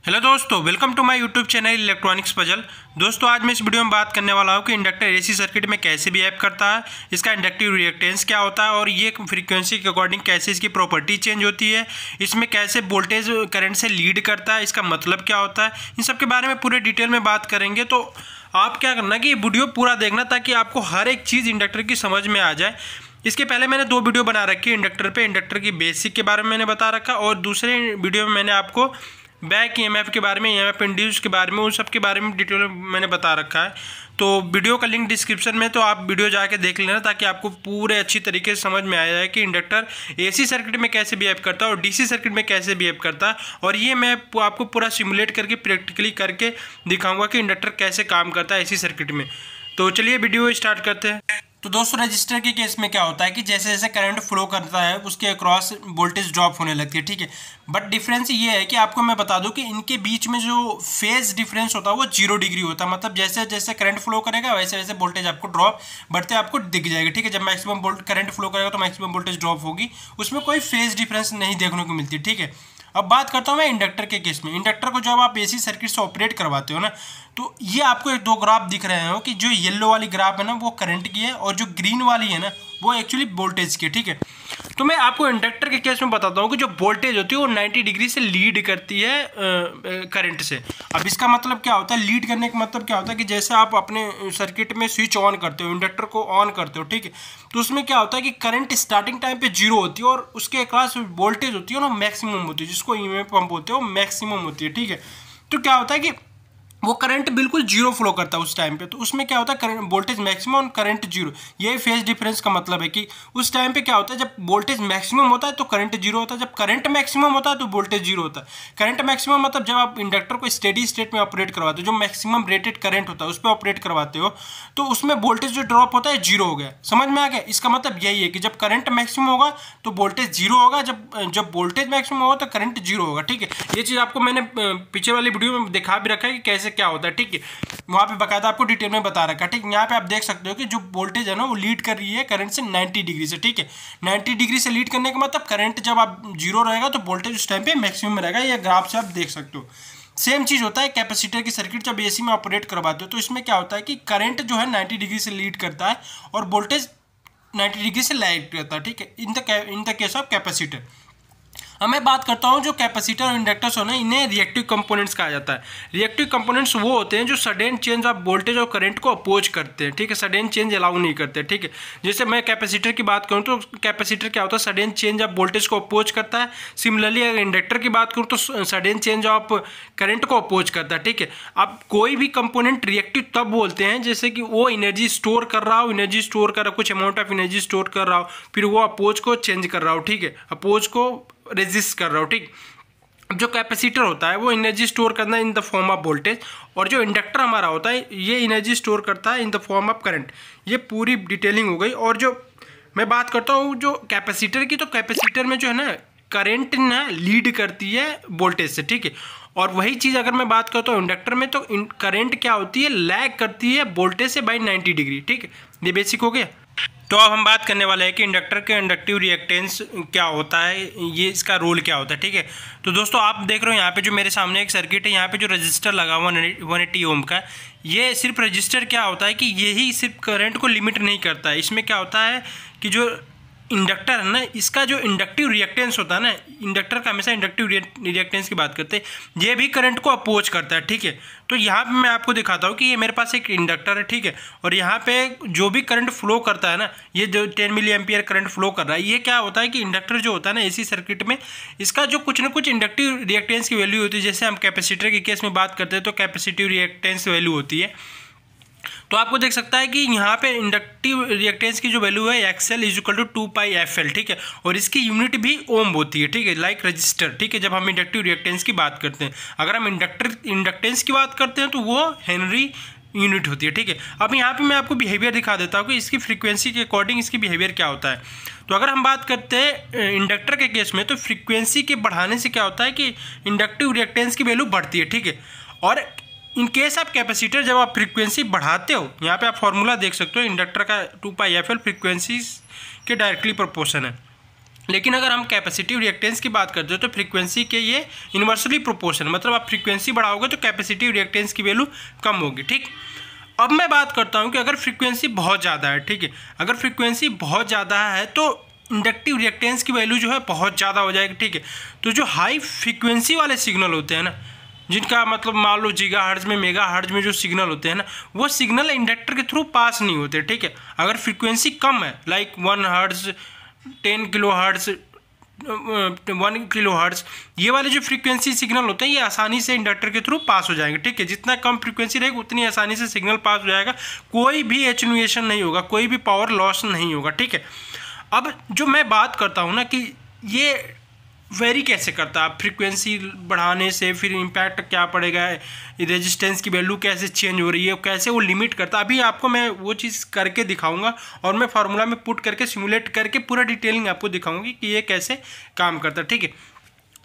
Hello दोस्तों, welcome to my YouTube channel electronics puzzle. दोस्तों, आज मैं इस वीडियो में बात करने वाला हूं कि इंडक्टर एसी सर्किट में कैसे बिहेव करता है, इसका इंडक्टिव रिएक्टेंस क्या होता है और ये फ्रीक्वेंसी के अकॉर्डिंग कैसे इसकी प्रॉपर्टी चेंज होती है, इसमें कैसे वोल्टेज करंट से लीड करता है, इसका मतलब क्या होता है, इन सब के बारे में पूरे डिटेल में बात करेंगे। तो आप क्या करना कि ये वीडियो पूरा देखना ताकि आपको हर एक चीज़ इंडक्टर की समझ में आ जाए। इसके पहले मैंने 2 वीडियो बना रखी है इंडक्टर पे, इंडक्टर की बेसिक के बारे में मैंने बता रखा और दूसरे वीडियो में मैंने आपको बैक ईएमएफ के बारे में, ईएमएफ इंड्यूस के बारे में, उन सब के बारे में डिटेल में मैंने बता रखा है। तो वीडियो का लिंक डिस्क्रिप्शन में, तो आप वीडियो जाके देख लेना ताकि आपको पूरे अच्छी तरीके से समझ में आ जाए कि इंडक्टर एसी सर्किट में कैसे बिहेव करता है और डीसी सर्किट में कैसे बिहेव करता है। और ये मैं आपको पूरा सिमुलेट करके प्रैक्टिकली करके दिखाऊंगा कि इंडक्टर कैसे काम करता है एसी सर्किट में। तो चलिए वीडियो स्टार्ट करते हैं। तो दोस्तों, रजिस्टर के केस में क्या होता है कि जैसे जैसे करंट फ्लो करता है उसके अक्रॉस वोल्टेज ड्रॉप होने लगती है, ठीक है। बट डिफरेंस ये है कि आपको मैं बता दूं कि इनके बीच में जो फेज डिफरेंस होता है वो 0 डिग्री होता है। मतलब जैसे जैसे करंट फ्लो करेगा वैसे वैसे वोल्टेज आपको ड्रॉप बढ़ते आपको दिख जाएगा, ठीक है। जब मैक्सिमम करंट फ्लो करेगा तो मैक्सिमम वोल्टेज ड्रॉप होगी, उसमें कोई फेज डिफरेंस नहीं देखने को मिलती, ठीक है। अब बात करता हूँ मैं इंडक्टर के केस में। इंडक्टर को जब आप एसी सर्किट से ऑपरेट करवाते हो ना, तो ये आपको एक 2 ग्राफ दिख रहे हो कि जो येलो वाली ग्राफ है ना वो करंट की है और जो ग्रीन वाली है ना वो एक्चुअली वोल्टेज की है, ठीक है। तो मैं आपको इंडक्टर के केस में बताता हूँ कि जो वोल्टेज होती है वो 90 डिग्री से लीड करती है करंट से। अब इसका मतलब क्या होता है, लीड करने का मतलब क्या होता है कि जैसे आप अपने सर्किट में स्विच ऑन करते हो, इंडक्टर को ऑन करते हो, ठीक है, तो उसमें क्या होता है कि करंट स्टार्टिंग टाइम पे 0 होती है और उसके अक्रॉस वोल्टेज होती है ना मैक्सिमम होती है, जिसको ईएमएफ पंप बोलते हो, मैक्सिमम होती है, ठीक है। तो क्या होता है कि वो करंट बिल्कुल 0 फ्लो करता है उस टाइम पे। तो उसमें क्या होता है, करंट वोल्टेज मैक्सिमम और करंट 0, ये फेज डिफरेंस का मतलब है कि उस टाइम पे क्या होता है, जब वोल्टेज मैक्सिमम होता है तो करंट 0 होता है, जब करंट मैक्सिमम होता है तो वोल्टेज 0 होता है। करंट मैक्सिमम मतलब जब आप इंडक्टर को स्टेडी स्टेट में ऑपरेट करवाते हो, जो मैक्सिमम रेटेड करंट होता है उस पर ऑपरेट करवाते हो, तो उसमें वोल्टेज जो ड्रॉप होता है 0 हो गया। समझ में आ गया? इसका मतलब यही है कि जब करंट मैक्सिमम होगा तो वोल्टेज 0 होगा, जब वोल्टेज मैक्सिमम होगा तो करंट 0 होगा, ठीक है। ये चीज़ आपको मैंने पीछे वाली वीडियो में दिखा भी रखा है कि कैसे क्या होता है, ठीक है। वहाँ पे बकायदा आपको डिटेल में बता रखा है, ठीक। यहाँ पे आप देख सकते हो कि जो वोल्टेज है ना वो लीड कर रही है करंट से 90 डिग्री से, ठीक है। 90 डिग्री से लीड करने का मतलब करंट जब आप 0 रहेगा तो वोल्टेज उस टाइम पे मैक्सिमम में रहेगा। ये ग्राफ से आप देख सकते हो। सेम चीज़ होता है कैपेसिटर की सर्किट जब एसी में ऑपरेट करवाते हो, तो इसमें क्या होता है कि करंट जो है 90 डिग्री से लीड करता है और वोल्टेज 90 डिग्री से लैग करता है, ठीक है, in the case of capacitor. अब मैं बात करता हूँ जो कैपेसिटर और इंडक्टर्स हो ना, इन्हें रिएक्टिव कंपोनेंट्स कहा जाता है। रिएक्टिव कंपोनेंट्स वो होते हैं जो सडन चेंज ऑफ वोल्टेज और करंट को अपोज करते हैं, ठीक है, सडन चेंज अलाउ नहीं करते, ठीक है। जैसे मैं कैपेसिटर की बात करूँ तो कैपेसिटर क्या होता है, सडन चेंज ऑफ वोल्टेज को अपोज करता है। सिमिलरली अगर इंडक्टर की बात करूँ तो सडन चेंज ऑफ करंट को अपोज करता है, ठीक है। अब कोई भी कंपोनेंट रिएक्टिव तब बोलते हैं जैसे कि वो एनर्जी स्टोर कर रहा हो, एनर्जी स्टोर कर रहा हो, कुछ अमाउंट ऑफ एनर्जी स्टोर कर रहा हो, फिर वो अपोज को चेंज कर रहा हो, ठीक है, अपोज को रेजिस्ट कर रहा हो, ठीक। अब जो कैपेसिटर होता है वो एनर्जी स्टोर करना in the form of voltage, और जो इंडक्टर हमारा होता है ये एनर्जी स्टोर करता है in the form of current. ये पूरी डिटेलिंग हो गई। और जो मैं बात करता हूँ जो कैपेसिटर की, तो कैपेसिटर में जो है ना करंट ना लीड करती है वोल्टेज से, ठीक है। और वही चीज़ अगर मैं बात करता हूँ इंडक्टर में, तो करंट क्या होती है, लैग करती है वोल्टेज से बाई 90 डिग्री, ठीक है। ये बेसिक हो गया। तो अब हम बात करने वाले हैं कि इंडक्टर के इंडक्टिव रिएक्टेंस क्या होता है, ये इसका रोल क्या होता है, ठीक है। तो दोस्तों, आप देख रहे हो यहाँ पे जो मेरे सामने एक सर्किट है, यहाँ पे जो रजिस्टर लगा हुआ 180 ओम का, ये सिर्फ रजिस्टर क्या होता है कि यही सिर्फ करंट को लिमिट नहीं करता है। इसमें क्या होता है कि जो इंडक्टर है ना, इसका जो इंडक्टिव रिएक्टेंस होता है ना, इंडक्टर का हमेशा इंडक्टिव रिएक्टेंस की बात करते हैं, ये भी करंट को अपोज करता है, ठीक है। तो यहाँ पे मैं आपको दिखाता हूँ कि ये मेरे पास एक इंडक्टर है, ठीक है, और यहाँ पे जो भी करंट फ्लो करता है ना, ये जो 10 मिली एम्पियर करंट फ्लो कर रहा है, ये क्या होता है कि इंडक्टर जो होता है ना एसी सर्किट में, इसका जो कुछ ना कुछ इंडक्टिव रिएक्टेंस की वैल्यू होती है। जैसे हम कैपेसिटर के केस में बात करते हैं तो कैपेसिटिव रिएक्टेंस वैल्यू होती है। तो आपको देख सकता है कि यहाँ पे इंडक्टिव रिएक्टेंस की जो वैल्यू है XL is equal to 2πfl, ठीक है, और इसकी यूनिट भी ओम होती है, ठीक है, लाइक रजिस्टर, ठीक है। जब हम इंडक्टिव रिएक्टेंस की बात करते हैं, अगर हम इंडक्टेंस की बात करते हैं तो वो हेनरी यूनिट होती है, ठीक है। अब यहाँ पे मैं आपको बिहेवियर दिखा देता हूँ कि इसकी फ्रीक्वेंसी के अकॉर्डिंग इसकी बिहेवियर क्या होता है। तो अगर हम बात करते हैं इंडक्टर के केस में, तो फ्रीक्वेंसी के बढ़ाने से क्या होता है कि इंडक्टिव रिएक्टेंस की वैल्यू बढ़ती है, ठीक है। और इन केस ऑफ कैपेसिटर जब आप फ्रीक्वेंसी बढ़ाते हो, यहाँ पे आप फॉर्मूला देख सकते हो, इंडक्टर का 2πfl फ्रीक्वेंसी के डायरेक्टली प्रोपोर्शन है। लेकिन अगर हम कैपेसिटिव रिएक्टेंस की बात करते हो तो फ्रीक्वेंसी के ये इन्वर्सली प्रोपोर्शन, मतलब आप फ्रीक्वेंसी बढ़ाओगे तो कैपेसिटिव रिएक्टेंस की वैल्यू कम होगी। ठीक, अब मैं बात करता हूँ कि अगर फ्रीक्वेंसी बहुत ज़्यादा है, ठीक है, अगर फ्रीक्वेंसी बहुत ज़्यादा है तो इंडक्टिव रिएक्टेंस की वैल्यू जो है बहुत ज़्यादा हो जाएगी। ठीक है, तो जो हाई फ्रीक्वेंसी वाले सिग्नल होते हैं ना, जिनका मतलब मान लो गीगाहर्ट्ज़ में, मेगाहर्ट्ज़ में जो सिग्नल होते हैं ना, वो सिग्नल इंडक्टर के थ्रू पास नहीं होते। ठीक है, अगर फ्रीक्वेंसी कम है like 1 hertz, 10 kilo hertz, 1 kilo hertz, ये वाले जो फ्रीक्वेंसी सिग्नल होते हैं ये आसानी से इंडक्टर के थ्रू पास हो जाएंगे। ठीक है, जितना कम फ्रीक्वेंसी रहेगी उतनी आसानी से सिग्नल पास हो जाएगा, कोई भी एटेन्यूएशन नहीं होगा, कोई भी पावर लॉस नहीं होगा। ठीक है, अब जो मैं बात करता हूँ ना कि ये वेरी कैसे करता है, फ्रीक्वेंसी बढ़ाने से फिर इम्पैक्ट क्या पड़ेगा, रेजिस्टेंस की वैल्यू कैसे चेंज हो रही है, कैसे वो लिमिट करता है, अभी आपको मैं वो चीज़ करके दिखाऊंगा और मैं फार्मूला में पुट करके सिमुलेट करके पूरा डिटेलिंग आपको दिखाऊंगी कि ये कैसे काम करता है। ठीक है,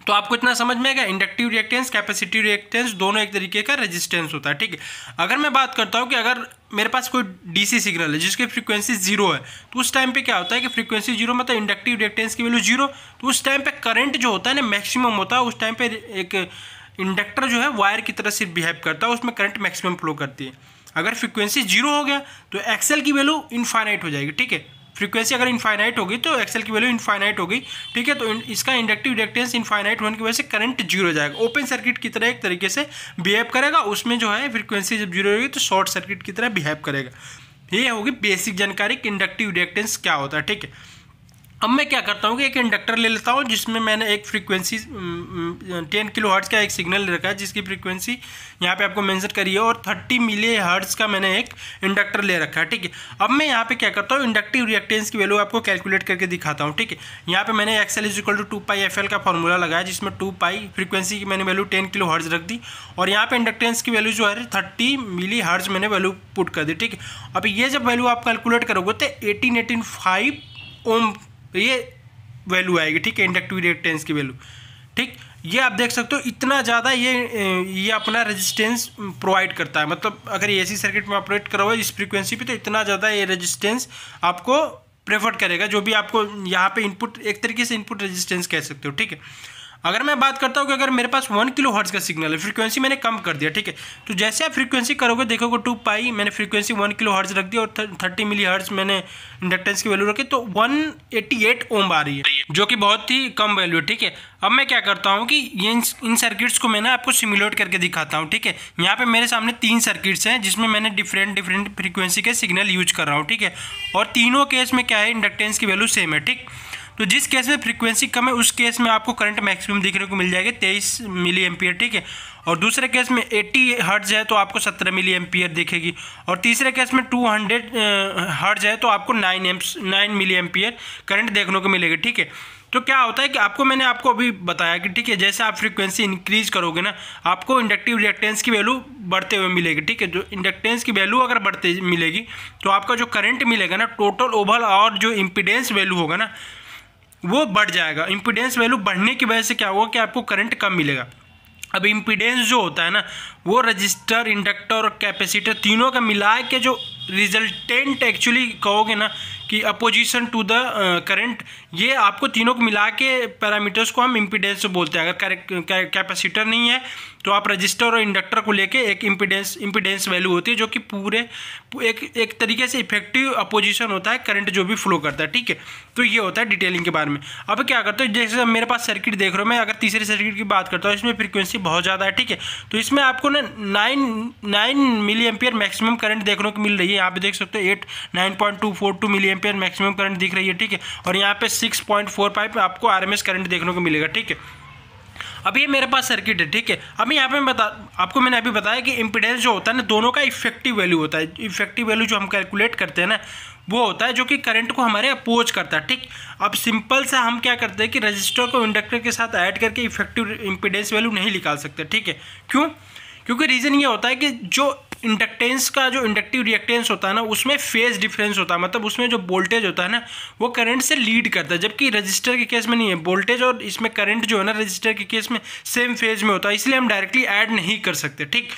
तो आपको इतना समझ में आएगा, इंडक्टिव रिएक्टेंस, कैपेसिटिव रिएक्टेंस दोनों एक तरीके का रेजिस्टेंस होता है। ठीक है, अगर मैं बात करता हूँ कि अगर मेरे पास कोई डीसी सिग्नल है जिसकी फ्रीक्वेंसी 0 है, तो उस टाइम पे क्या होता है कि फ्रीक्वेंसी 0 मतलब इंडक्टिव रिएक्टेंस की वैल्यू 0, तो उस टाइम पे करंट जो होता है ना मैक्सिमम होता है। उस टाइम पे एक इंडक्टर जो है वायर की तरह से बिहेव करता है, उसमें करंट मैक्सिमम फ्लो करती है। अगर फ्रीक्वेंसी 0 हो गया तो एक्सएल की वैल्यू इनफाइनाइट हो जाएगी। ठीक है, फ्रीक्वेंसी अगर इनफाइनाइट होगी तो एक्सएल की वैल्यू इनफाइनाइट होगी। ठीक है, तो इसका इंडक्टिव रिएक्टेंस इनफाइनाइट होने की वजह से करंट 0 हो जाएगा, ओपन सर्किट की तरह एक तरीके से बिहेव करेगा। उसमें जो है फ्रीक्वेंसी जब 0 होगी तो शॉर्ट सर्किट की तरह बिहेव करेगा। ये होगी बेसिक जानकारी कि इंडक्टिव रिएक्टेंस क्या होता है। ठीक है, अब मैं क्या करता हूँ कि एक इंडक्टर ले लेता हूँ जिसमें मैंने एक फ्रीक्वेंसी 10 किलो हर्ट्ज़ का एक सिग्नल ले रखा है, जिसकी फ्रीक्वेंसी यहाँ पे आपको मेंशन करी है, और 30 मिली हर्ट्ज़ का मैंने एक इंडक्टर ले रखा है। ठीक है, अब मैं यहाँ पे क्या करता हूँ, इंडक्टिव रिएक्टेंस की वैल्यू आपको कैलकुलेट करके दिखाता हूँ। ठीक है, यहाँ पे मैंने XL = 2πfl का फॉर्मूला लगाया, जिसमें 2π फ्रीक्वेंसी की मैंने वैल्यू 10 किलो हर्ट्ज़ रख दी, और यहाँ पे इंडक्टेंस की वैल्यू जो है 30 मिली हर्ट्ज़ मैंने वैल्यू पुट कर दी। ठीक है, अब ये जब वैल्यू आप कैलकुलेट करोगे तो 1885 ओम ये वैल्यू आएगी। ठीक है, इंडक्टिव रिएक्टेंस की वैल्यू। ठीक, ये आप देख सकते हो इतना ज़्यादा ये अपना रेजिस्टेंस प्रोवाइड करता है, मतलब अगर ये एसी सर्किट में ऑपरेट करोगे इस फ्रीक्वेंसी पे तो इतना ज़्यादा ये रेजिस्टेंस आपको प्रेफर करेगा, जो भी आपको यहाँ पे इनपुट, एक तरीके से इनपुट रेजिस्टेंस कह सकते हो। ठीक है, अगर मैं बात करता हूँ कि अगर मेरे पास 1 किलो हर्ट्ज़ का सिग्नल है, फ्रीक्वेंसी मैंने कम कर दिया। ठीक है, तो जैसे आप फ्रीक्वेंसी करोगे देखोगे 2π मैंने फ्रीक्वेंसी 1 किलो हर्ट्ज़ रख दिया और 30 मिली हर्ट्ज़ मैंने इंडक्टेंस की वैल्यू रखी, तो 188 ओम आ रही है, जो कि बहुत ही कम वैल्यू है। ठीक है, अब मैं क्या करता हूँ कि ये इन सर्किट्स को मैंने आपको सिमुलेट करके दिखाता हूँ। ठीक है, यहाँ पे मेरे सामने 3 सर्किट्स हैं जिसमें मैंने डिफरेंट फ्रीक्वेंसी के सिग्नल यूज कर रहा हूँ। ठीक है, और तीनों केस में क्या है, इंडक्टेंस की वैल्यू सेम है। ठीक, तो जिस केस में फ्रीक्वेंसी कम है उस केस में आपको करंट मैक्सिमम देखने को मिल जाएगा 23 मिली एम्पियर। ठीक है, और दूसरे केस में 80 हर्ट्ज़ है तो आपको 17 मिली एम्पियर दिखेगी, और तीसरे केस में 200 हर्ट्ज़ है तो आपको 9 मिली एम्पियर करंट देखने को मिलेगी। ठीक है, तो क्या होता है कि मैंने आपको अभी बताया कि ठीक है, जैसे आप फ्रीक्वेंसी इंक्रीज करोगे ना आपको इंडक्टिव रिएक्टेंस की वैल्यू बढ़ते हुए मिलेगी। ठीक है, जो इंडक्टेंस की वैल्यू अगर बढ़ते मिलेगी तो आपका जो करंट मिलेगा ना, टोटल ओवरऑल और जो इम्पीडेंस वैल्यू होगा ना वो बढ़ जाएगा। इम्पीडेंस वैल्यू बढ़ने की वजह से क्या होगा कि आपको करंट कम मिलेगा। अब इम्पीडेंस जो होता है ना वो रजिस्टर, इंडक्टर और कैपेसिटर तीनों का मिला के जो रिजल्टेंट एक्चुअली कहोगे ना कि अपोजिशन टू द करंट, ये आपको तीनों को मिला के पैरामीटर्स को हम इम्पीडेंस बोलते हैं। अगर कैपेसिटर नहीं है तो आप रजिस्टर और इंडक्टर को लेके एक इम्पीडेंस वैल्यू होती है, जो कि पूरे एक तरीके से इफेक्टिव अपोजिशन होता है करंट जो भी फ्लो करता है। ठीक है, तो ये होता है डिटेलिंग के बारे में। अब क्या करते हो, जैसे मेरे पास सर्किट देख रहे हो, मैं अगर तीसरे सर्किट की बात करता हूँ इसमें फ्रीक्वेंसी बहुत ज़्यादा है। ठीक है, तो इसमें आपको ना 9 मिली एम्पियर मैक्सिमम करंट देखने को मिल रही है। यहाँ पे देख सकते हो 9.242 मिली एम्पियर मैक्सिमम करंट दिख रही है। ठीक है, और यहाँ पे 6.45 आपको आरएमएस करंट देखने को मिलेगा। ठीक है, अब ये मेरे पास सर्किट है। ठीक है, अब यहाँ पे आपको मैंने अभी बताया कि इम्पीडेंस जो होता है ना दोनों का इफेक्टिव वैल्यू होता है। इफेक्टिव वैल्यू जो हम कैलकुलेट करते हैं ना वो होता है जो कि करंट को हमारे अपोज करता है। ठीक, अब सिंपल सा हम क्या करते हैं कि रजिस्टर को इंडक्टर के साथ ऐड करके इफेक्टिव इम्पीडेंस वैल्यू नहीं निकाल सकते। ठीक है, क्यों? क्योंकि रीज़न ये होता है कि जो इंडक्टेंस का जो इंडक्टिव रिएक्टेंस होता है ना उसमें फेज डिफरेंस होता है, मतलब उसमें जो वोल्टेज होता है ना वो करंट से लीड करता है, जबकि रजिस्टर के केस में नहीं है। वोल्टेज और इसमें करंट जो है ना रजिस्टर के केस में सेम फेज में होता है, इसलिए हम डायरेक्टली ऐड नहीं कर सकते। ठीक,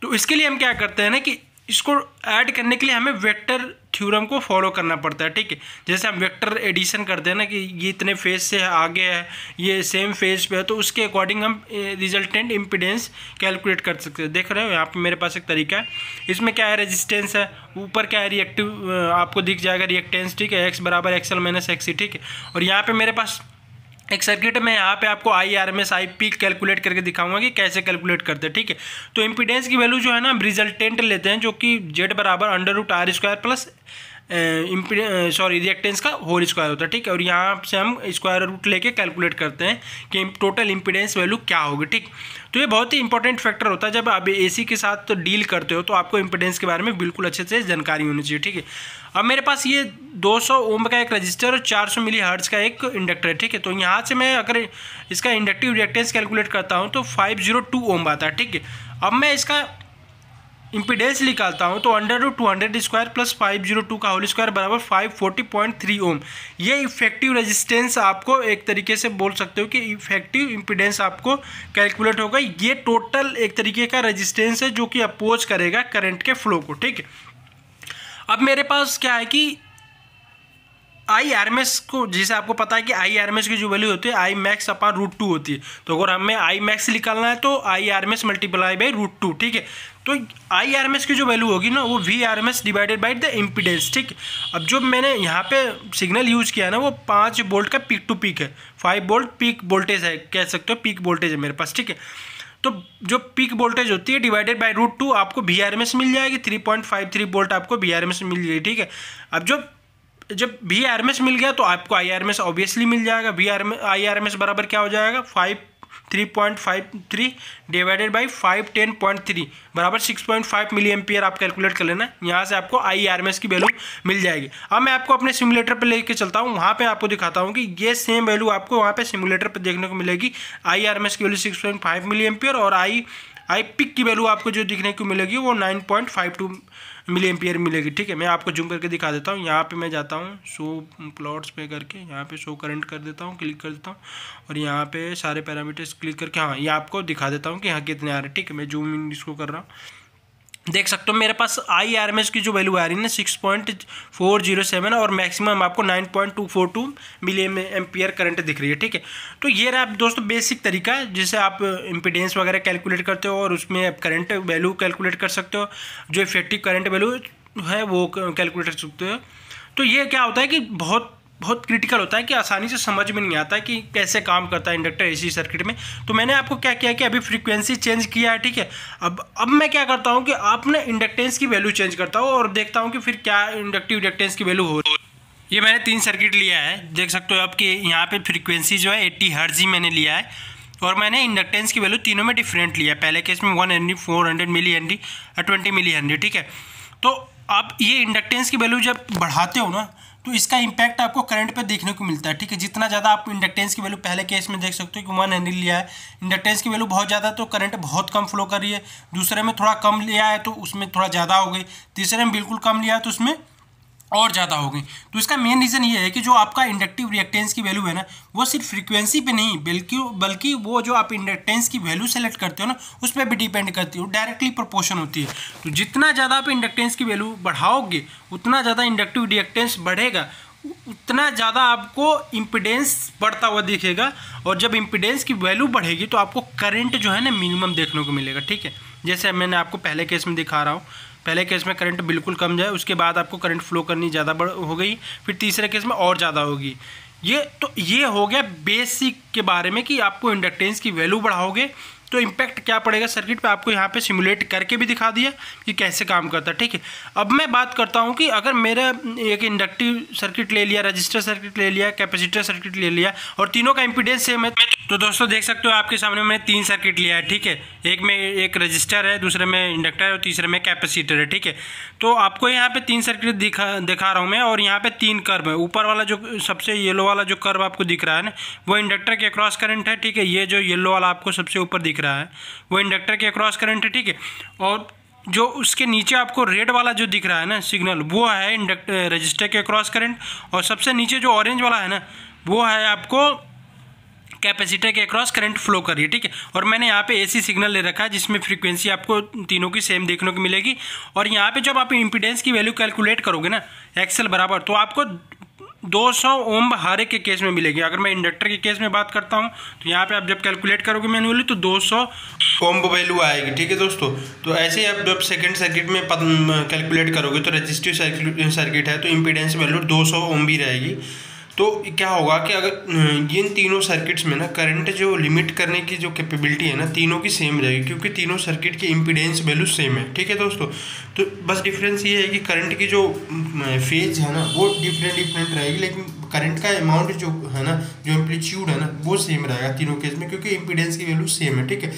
तो इसके लिए हम क्या करते हैं ना कि इसको ऐड करने के लिए हमें वेक्टर थ्योरम को फॉलो करना पड़ता है, ठीक है। जैसे हम वेक्टर एडिशन करते हैं ना कि ये इतने फेज से आगे है, ये सेम फेज पे है, तो उसके अकॉर्डिंग हम रिजल्टेंट इम्पीडेंस कैलकुलेट कर सकते हैं। देख रहे हो यहाँ पे मेरे पास एक तरीका है। इसमें क्या है, रेजिस्टेंस है, ऊपर क्या है, रिएक्टिव आपको दिख जाएगा रिएक्टेंस, ठीक है, एक्स बराबर एक्सएल माइनस एक्सी, ठीक है। और यहाँ पर मेरे पास एक सर्किट में यहाँ पे आपको IRMS आई पीक कैलकुलेट करके दिखाऊंगा कि कैसे कैलकुलेट करते हैं, ठीक है। तो इम्पीडेंस की वैल्यू जो है ना, हम रिजल्टेंट लेते हैं, जो कि Z बराबर √R² प्लस रिएक्टेंस का होल स्क्वायर होता है, ठीक है। और यहाँ से हम स्क्वायर रूट लेके कैलकुलेट करते हैं कि टोटल इम्पीडेंस वैल्यू क्या होगी, ठीक। तो ये बहुत ही इंपॉर्टेंट फैक्टर होता है जब आप AC के साथ तो डील करते हो, तो आपको इम्पीडेंस के बारे में बिल्कुल अच्छे से जानकारी होनी चाहिए, ठीक है। अब मेरे पास ये 200 ओम का एक रजिस्टर और 400 मिली हर्ट्ज का एक इंडक्टर है, ठीक है। तो यहाँ से मैं अगर इसका इंडक्टिव रिएक्टेंस कैलकुलेट करता हूँ तो 502 ओम आता है, ठीक है। अब मैं इसका इम्पीडेंस निकालता हूँ तो √200² प्लस 502 का होल स्क्वायर बराबर 540.3 ओम। ये इफेक्टिव रेजिस्टेंस आपको एक तरीके से बोल सकते हो कि इफेक्टिव इम्पीडेंस आपको कैलकुलेट होगा। ये टोटल एक तरीके का रेजिस्टेंस है जो कि अपोज करेगा करंट के फ्लो को, ठीक है। अब मेरे पास क्या है कि IRMS को, जैसे आपको पता है कि IRMS की जो वैल्यू होती है Imax अपॉन √2 होती है। तो अगर हमें Imax निकालना है तो IRMS मल्टीप्लाई बाई √2, ठीक है। तो IRMS की जो वैल्यू होगी ना, वो VRMS divided by the impedance, ठीक। अब जो मैंने यहाँ पे सिग्नल यूज़ किया ना, वो 5 वोल्ट का पीक टू पीक है, 5 वोल्ट पीक वोल्टेज है, कह सकते हो पीक वोल्टेज है मेरे पास, ठीक है। तो जो पीक वोल्टेज होती है डिवाइडेड बाई √2 आपको VRMS मिल जाएगी, 3.53 वोल्ट आपको VRMS मिल जाएगी, ठीक है। अब जब VRMS मिल गया तो आपको IRMS ऑब्वियसली मिल जाएगा। IRMS बराबर क्या हो जाएगा, 3.53 डिवाइडेड बाई 510.3 बराबर 6.5 मिली एम्पियर आप कैलकुलेट कर लेना। यहाँ से आपको IRMS की वैल्यू मिल जाएगी। अब मैं आपको अपने सिमुलेटर पे लेके चलता हूँ, वहाँ पे आपको दिखाता हूँ कि ये सेम वैल्यू आपको वहाँ पे सिमुलेटर पे देखने को मिलेगी। IRMS की वैल्यू 6.5 मिली एम्पियर और आई पिक की वैल्यू आपको जो दिखने को मिलेगी वो 9.52 मिली एम्पियर मिलेगी, ठीक है। मैं आपको जूम करके दिखा देता हूँ। यहाँ पे मैं जाता हूँ शो प्लॉट्स पे करके, यहाँ पे शो करंट कर देता हूँ, क्लिक कर देता हूँ और यहाँ पे सारे पैरामीटर्स क्लिक करके हाँ ये आपको दिखा देता हूँ कि यहाँ कितने आ रहे हैं, ठीक है। मैं जूम इन इसको कर रहा हूँ, देख सकते हो मेरे पास IRMS की जो वैल्यू आ रही है ना 6.407 और मैक्सिमम आपको 9.242 मिली एम्पियर करंट दिख रही है, ठीक है। तो ये रहा दोस्तों बेसिक तरीका है जिससे आप इम्पीडेंस वगैरह कैलकुलेट करते हो और उसमें करंट वैल्यू कैलकुलेट कर सकते हो, जो इफेक्टिव करंट वैल्यू है वो कैलकुलेट कर सकते हो। तो ये क्या होता है कि बहुत क्रिटिकल होता है कि आसानी से समझ में नहीं आता है कि कैसे काम करता है इंडक्टर AC सर्किट में। तो मैंने आपको क्या किया कि अभी फ्रीक्वेंसी चेंज किया है, ठीक है। अब मैं क्या करता हूँ कि आपने इंडक्टेंस की वैल्यू चेंज करता हूँ और देखता हूँ कि फिर क्या इंडक्टिव रिएक्टेंस की वैल्यू हो रही है। ये मैंने 3 सर्किट लिया है, देख सकते हो आपकी यहाँ पे फ्रीक्वेंसी जो है 80 हर्ट्ज ही मैंने लिया है और मैंने इंडक्टेंस की वैल्यू तीनों में डिफरेंट लिया है। पहले केस में 1 हेनरी, 400 मिली हेनरी और 20 मिली हेनरी, ठीक है। तो आप ये इंडक्टेंस की वैल्यू जब बढ़ाते हो ना तो इसका इंपैक्ट आपको करंट पे देखने को मिलता है, ठीक है। जितना ज़्यादा आप इंडक्टेंस की वैल्यू, पहले केस में देख सकते हो कि 1 हेनरी लिया है, इंडक्टेंस की वैल्यू बहुत ज़्यादा तो करंट बहुत कम फ्लो कर रही है। दूसरे में थोड़ा कम लिया है तो उसमें थोड़ा ज़्यादा हो गई, तीसरे में बिल्कुल कम लिया है तो उसमें और ज़्यादा हो गई। तो इसका मेन रीज़न ये है कि जो आपका इंडक्टिव रिएक्टेंस की वैल्यू है ना, वो सिर्फ फ्रीक्वेंसी पे नहीं बल्कि वो जो आप इंडक्टेंस की वैल्यू सेलेक्ट करते हो ना उस पर भी डिपेंड करती है, डायरेक्टली प्रोपोर्शन होती है। तो जितना ज़्यादा आप इंडक्टेंस की वैल्यू बढ़ाओगे उतना ज़्यादा इंडक्टिव रिएक्टेंस बढ़ेगा, उतना ज़्यादा आपको इम्पीडेंस बढ़ता हुआ दिखेगा और जब इम्पीडेंस की वैल्यू बढ़ेगी तो आपको करंट जो है ना मिनिमम देखने को मिलेगा, ठीक है। जैसे मैंने आपको पहले केस में दिखा रहा हूँ, पहले केस में करंट बिल्कुल कम जाए, उसके बाद आपको करंट फ्लो करनी ज़्यादा हो गई, फिर तीसरे केस में और ज़्यादा होगी। ये हो गया बेसिक के बारे में कि आपको इंडक्टेंस की वैल्यू बढ़ाओगे तो इम्पैक्ट क्या पड़ेगा सर्किट पे, आपको यहाँ पे सिमुलेट करके भी दिखा दिया कि कैसे काम करता है, ठीक है। अब मैं बात करता हूँ कि अगर मेरा एक इंडक्टिव सर्किट ले लिया, रजिस्टर सर्किट ले लिया, कैपेसिटर सर्किट ले लिया और तीनों का इम्पीडेंस सेम है, तो दोस्तों देख सकते हो आपके सामने मैंने 3 सर्किट लिया है, ठीक है। एक में एक रजिस्टर है, दूसरे में इंडक्टर है और तीसरे में कैपेसिटर है, ठीक है। तो आपको यहाँ पे 3 सर्किट दिखा रहा हूँ मैं और यहाँ पे 3 कर्व है। ऊपर वाला जो सबसे येलो वाला जो कर्व आपको दिख रहा है ना, वो इंडक्टर के अक्रॉस करंट है, ठीक है। ये जो येलो वाला आपको सबसे ऊपर दिख रहा है वो इंडक्टर के अक्रॉस करंट है, ठीक है। और जो उसके नीचे आपको रेड वाला जो दिख रहा है ना सिग्नल, वो है रजिस्टर के अक्रॉस करंट और सबसे नीचे जो ऑरेंज वाला है ना वो है आपको कैपेसिटर के अक्रॉस करंट फ्लो कर रही है, ठीक है। और मैंने यहाँ पे एसी सिग्नल ले रखा है जिसमें फ्रीक्वेंसी आपको तीनों की सेम देखने को मिलेगी। और यहाँ पे जब आप इम्पीडेंस की वैल्यू कैलकुलेट करोगे ना एक्सएल बराबर, तो आपको 200 ओम हर एक के केस में मिलेगी। अगर मैं इंडक्टर के केस में बात करता हूँ तो यहाँ पे आप जब कैलकुलेट करोगे मैन्युअली तो 200 ओम वैल्यू आएगी, ठीक है दोस्तों। तो ऐसे ही आप जब सेकंड सर्किट में कैलकुलेट करोगे तो रेजिस्टिव सर्किट है तो इम्पीडेंस वैल्यू 200 ओम भी रहेगी। तो क्या होगा कि अगर इन तीनों सर्किट्स में ना करंट जो लिमिट करने की जो कैपेबिलिटी है ना तीनों की सेम रहेगी, क्योंकि तीनों सर्किट की इम्पीडेंस वैल्यू सेम है, ठीक है दोस्तों। तो बस डिफरेंस ये है कि करंट की जो फेज है ना वो डिफरेंट रहेगी, लेकिन करंट का अमाउंट जो है ना, जो एम्पलीट्यूड है ना वो सेम रहेगा तीनों केस में, क्योंकि इम्पीडेंस की वैल्यू सेम है, ठीक है।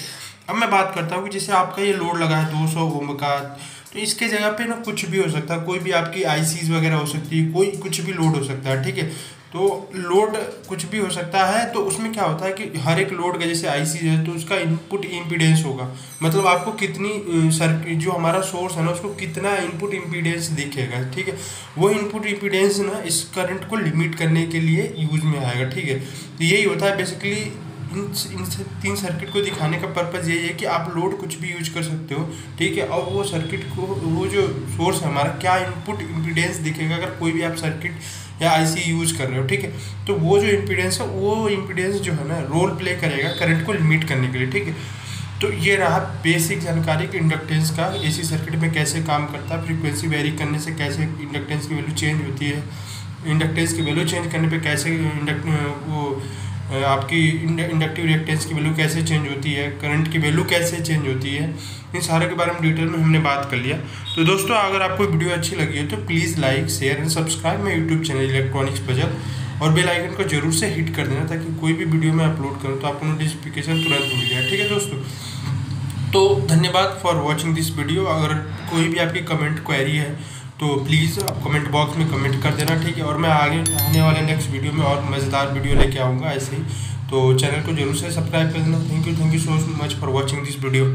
अब मैं बात करता हूँ कि जैसे आपका ये लोड लगा है 200 ओम का, तो इसके जगह पे ना कुछ भी हो सकता है, कोई भी आपकी आईसीज वगैरह हो सकती है, कोई कुछ भी लोड हो सकता है, ठीक है। तो लोड कुछ भी हो सकता है, तो उसमें क्या होता है कि हर एक लोड का जैसे आईसी है तो उसका इनपुट इम्पीडेंस होगा, मतलब आपको कितनी सर्किट जो हमारा सोर्स है ना उसको कितना इनपुट इम्पीडेंस दिखेगा, ठीक है। वो इनपुट इम्पीडेंस ना इस करंट को लिमिट करने के लिए यूज में आएगा, ठीक है। तो यही होता है बेसिकली इन तीन सर्किट को दिखाने का पर्पज़ यही है कि आप लोड कुछ भी यूज कर सकते हो, ठीक है। और वो सर्किट को वो जो सोर्स है हमारा क्या इनपुट इम्पीडेंस दिखेगा अगर कोई भी आप सर्किट या आईसी यूज कर रहे हो, ठीक है। तो वो जो इम्पीडेंस है वो इम्पीडेंस जो है ना रोल प्ले करेगा करंट को लिमिट करने के लिए, ठीक है। तो ये रहा बेसिक जानकारी कि इंडक्टेंस का एसी सर्किट में कैसे काम करता है, फ्रीक्वेंसी वेरी करने से कैसे इंडक्टेंस की वैल्यू चेंज होती है, इंडक्टेंस की वैल्यू चेंज करने पे कैसे आपकी इंडक्टिव रिएक्टेंस की वैल्यू कैसे चेंज होती है, करंट की वैल्यू कैसे चेंज होती है, इन सारे के बारे में डिटेल में हमने बात कर लिया। तो दोस्तों अगर आपको वीडियो अच्छी लगी है तो please like share and subscribe my YouTube channel electronics puzzle, और बेल आइकन को जरूर से हिट कर देना ताकि कोई भी वीडियो मैं अपलोड करूँ तो आपको नोटिफिकेशन तुरंत मिल जाए, ठीक है दोस्तों। तो धन्यवाद फॉर वॉचिंग दिस वीडियो। अगर कोई भी आपकी कमेंट क्वेरी है तो प्लीज़ आप कमेंट बॉक्स में कमेंट कर देना, ठीक है। और मैं आगे आने वाले नेक्स्ट वीडियो में और मज़ेदार वीडियो लेके आऊँगा ऐसे ही, तो चैनल को जरूर से सब्सक्राइब कर देना। Thank you so much for watching this video.